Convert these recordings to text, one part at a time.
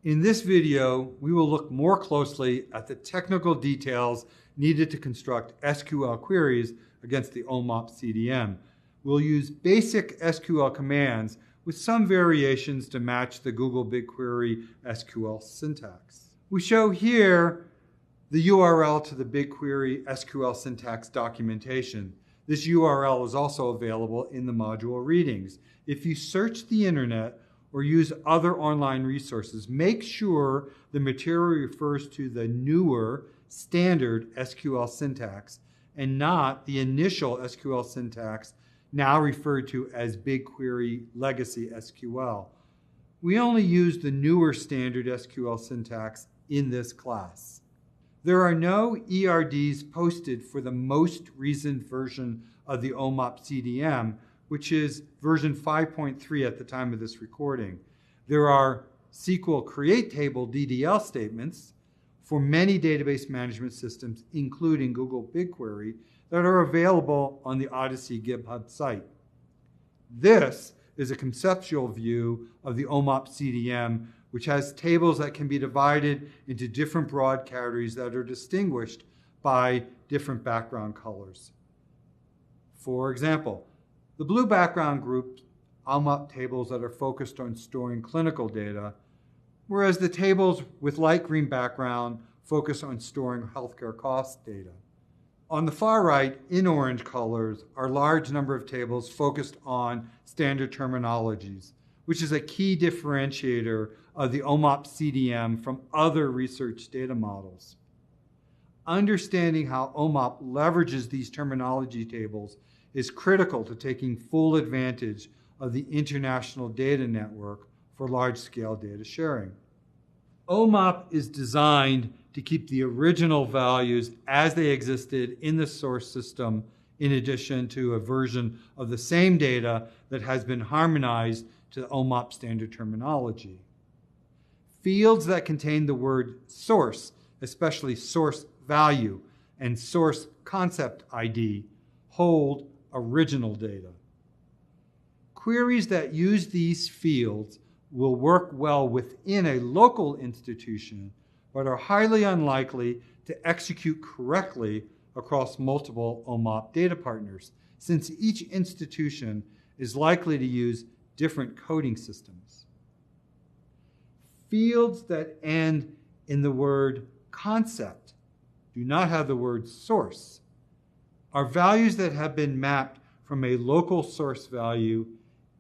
In this video, we will look more closely at the technical details needed to construct SQL queries against the OMOP CDM. We'll use basic SQL commands with some variations to match the Google BigQuery SQL syntax. We show here the URL to the BigQuery SQL syntax documentation. This URL is also available in the module readings. If you search the internet or use other online resources, make sure the material refers to the newer standard SQL syntax and not the initial SQL syntax, now referred to as BigQuery Legacy SQL. We only use the newer standard SQL syntax in this class. There are no ERDs posted for the most recent version of the OMOP CDM, which is version 5.3 at the time of this recording. There are SQL create table DDL statements for many database management systems, including Google BigQuery, that are available on the Odyssey GitHub site. This is a conceptual view of the OMOP CDM, which has tables that can be divided into different broad categories that are distinguished by different background colors. For example, the blue background group OMOP tables that are focused on storing clinical data, whereas the tables with light green background focus on storing healthcare cost data. On the far right, in orange colors, are a large number of tables focused on standard terminologies, which is a key differentiator of the OMOP CDM from other research data models. Understanding how OMOP leverages these terminology tables is critical to taking full advantage of the international data network for large-scale data sharing. OMOP is designed to keep the original values as they existed in the source system, in addition to a version of the same data that has been harmonized to the OMOP standard terminology. Fields that contain the word source, especially source value and source concept ID, hold original data. Queries that use these fields will work well within a local institution, but are highly unlikely to execute correctly across multiple OMOP data partners, since each institution is likely to use different coding systems. Fields that end in the word concept, do not have the word source, are values that have been mapped from a local source value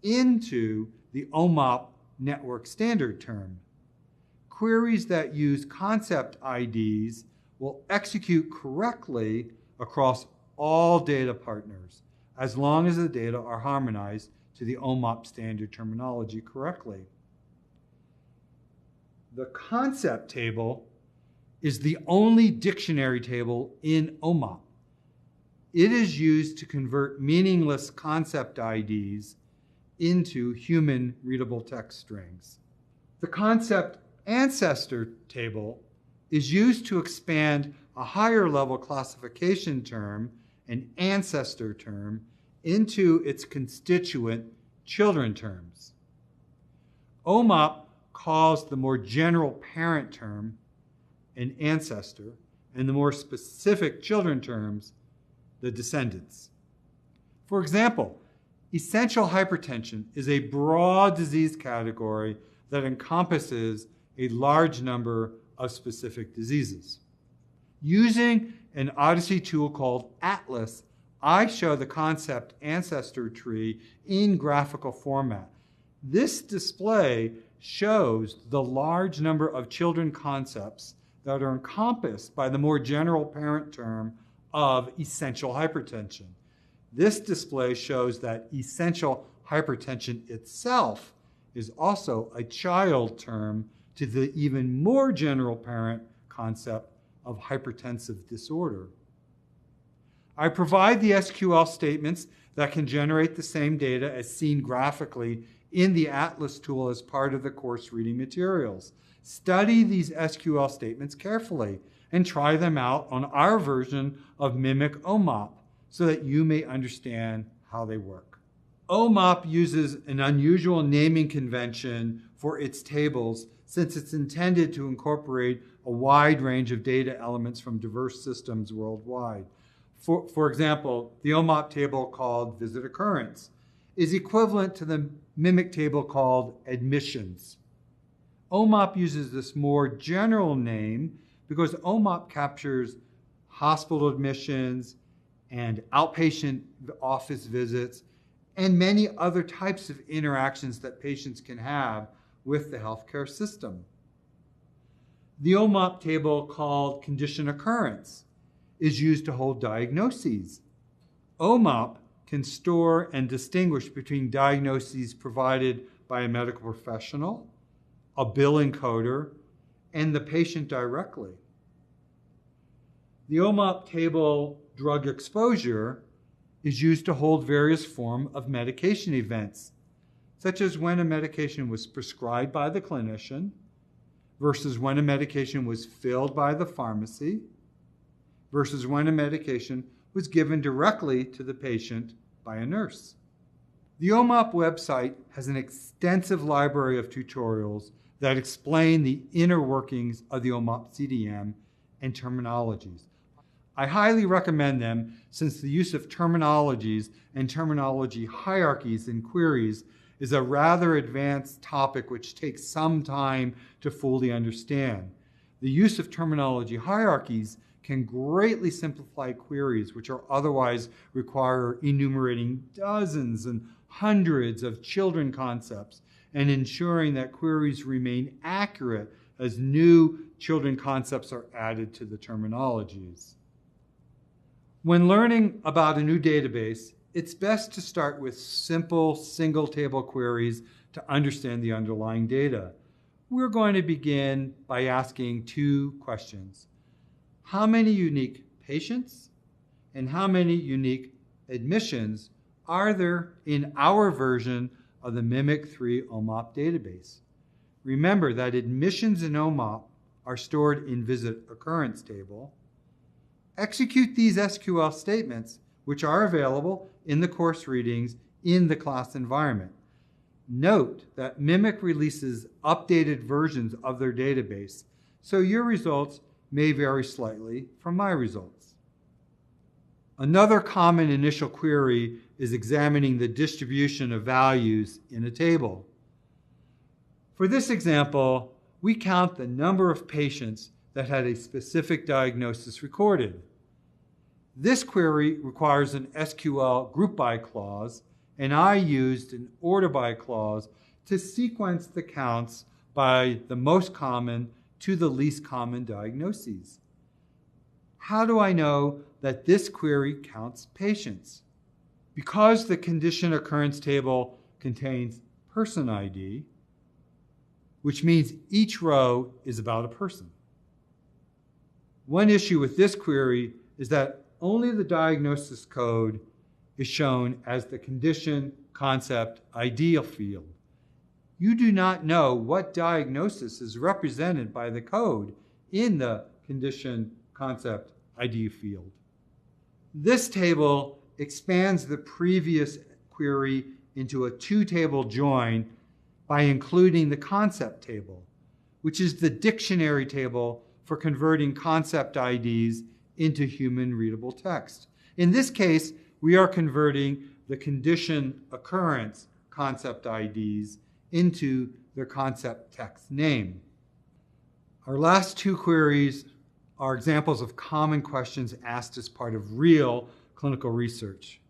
into the OMOP network standard term. Queries that use concept IDs will execute correctly across all data partners, as long as the data are harmonized to the OMOP standard terminology correctly. The concept table is the only dictionary table in OMOP. It is used to convert meaningless concept IDs into human readable text strings. The concept ancestor table is used to expand a higher level classification term, an ancestor term, into its constituent children terms. OMOP calls the more general parent term an ancestor, and the more specific children terms the descendants. For example, essential hypertension is a broad disease category that encompasses a large number of specific diseases. Using an Odyssey tool called Atlas, I show the concept ancestor tree in graphical format. This display shows the large number of children concepts that are encompassed by the more general parent term of essential hypertension. This display shows that essential hypertension itself is also a child term to the even more general parent concept of hypertensive disorder. I provide the SQL statements that can generate the same data as seen graphically in the Atlas tool as part of the course reading materials. Study these SQL statements carefully and try them out on our version of Mimic OMOP so that you may understand how they work. OMOP uses an unusual naming convention for its tables, since it's intended to incorporate a wide range of data elements from diverse systems worldwide. For example, the OMOP table called visit occurrence is equivalent to the MIMIC table called admissions. OMOP uses this more general name because OMOP captures hospital admissions and outpatient office visits and many other types of interactions that patients can have with the healthcare system. The OMOP table called condition occurrence is used to hold diagnoses. OMOP can store and distinguish between diagnoses provided by a medical professional, a bill encoder, and the patient directly. The OMOP table drug exposure is used to hold various forms of medication events, such as when a medication was prescribed by the clinician versus when a medication was filled by the pharmacy versus when a medication was given directly to the patient by a nurse. The OMOP website has an extensive library of tutorials that explain the inner workings of the OMOP CDM and terminologies. I highly recommend them since the use of terminologies and terminology hierarchies in queries is a rather advanced topic which takes some time to fully understand. The use of terminology hierarchies can greatly simplify queries which are otherwise require enumerating dozens and hundreds of children concepts and ensuring that queries remain accurate as new children concepts are added to the terminologies. When learning about a new database, it's best to start with simple single table queries to understand the underlying data. We're going to begin by asking two questions. How many unique patients and how many unique admissions are there in our version of the MIMIC3 OMOP database? Remember that admissions in OMOP are stored in visit occurrence table. Execute these SQL statements, which are available in the course readings in the class environment. Note that MIMIC releases updated versions of their database, so your results may vary slightly from my results. Another common initial query is examining the distribution of values in a table. For this example, we count the number of patients that had a specific diagnosis recorded. This query requires an SQL group by clause, and I used an order by clause to sequence the counts by the most common to the least common diagnoses. How do I know that this query counts patients? Because the condition occurrence table contains person ID, which means each row is about a person. One issue with this query is that only the diagnosis code is shown as the condition concept ID field. You do not know what diagnosis is represented by the code in the condition concept ID field. This table expands the previous query into a two-table join by including the concept table, which is the dictionary table for converting concept IDs into human readable text. In this case, we are converting the condition occurrence concept IDs into their concept text name. Our last two queries are examples of common questions asked as part of real clinical research.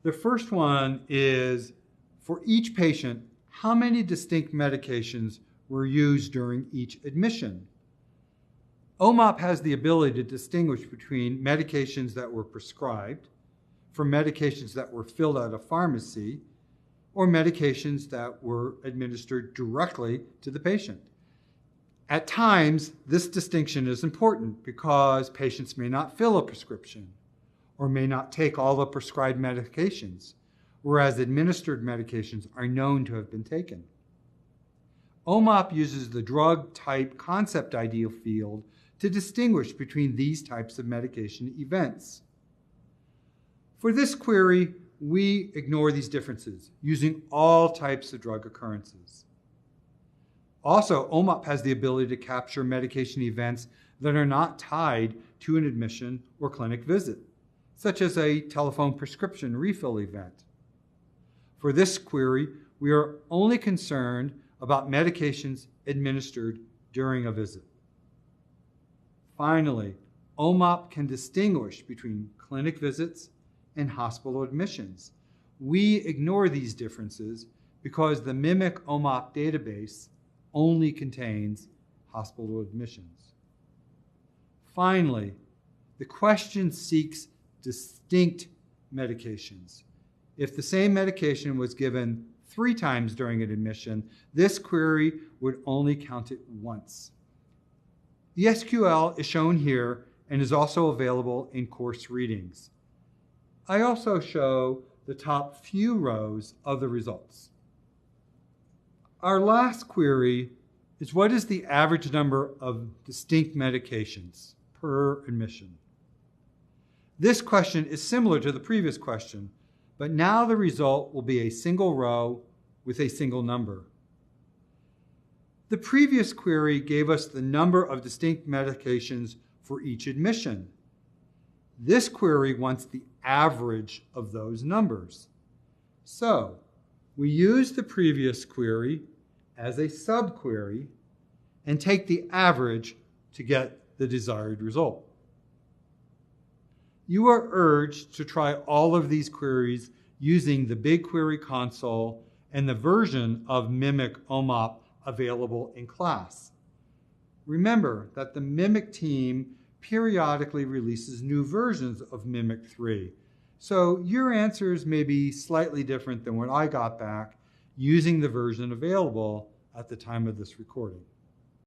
The first one is, for each patient, how many distinct medications were used during each admission? OMOP has the ability to distinguish between medications that were prescribed from medications that were filled at a pharmacy or medications that were administered directly to the patient. At times, this distinction is important because patients may not fill a prescription or may not take all the prescribed medications, whereas administered medications are known to have been taken. OMOP uses the drug type concept ID field to distinguish between these types of medication events. For this query, we ignore these differences using all types of drug occurrences. Also, OMOP has the ability to capture medication events that are not tied to an admission or clinic visit, such as a telephone prescription refill event. For this query, we are only concerned about medications administered during a visit. Finally, OMOP can distinguish between clinic visits and hospital admissions. We ignore these differences because the MIMIC OMOP database only contains hospital admissions. Finally, the question seeks distinct medications. If the same medication was given 3 times during an admission, this query would only count it once. The SQL is shown here and is also available in course readings. I also show the top few rows of the results. Our last query is, what is the average number of distinct medications per admission? This question is similar to the previous question, but now the result will be a single row with a single number. The previous query gave us the number of distinct medications for each admission. This query wants the average of those numbers. So we use the previous query as a subquery and take the average to get the desired result. You are urged to try all of these queries using the BigQuery console and the version of MIMIC OMOP available in class. Remember that the MIMIC team periodically releases new versions of MIMIC 3, so your answers may be slightly different than what I got back using the version available at the time of this recording.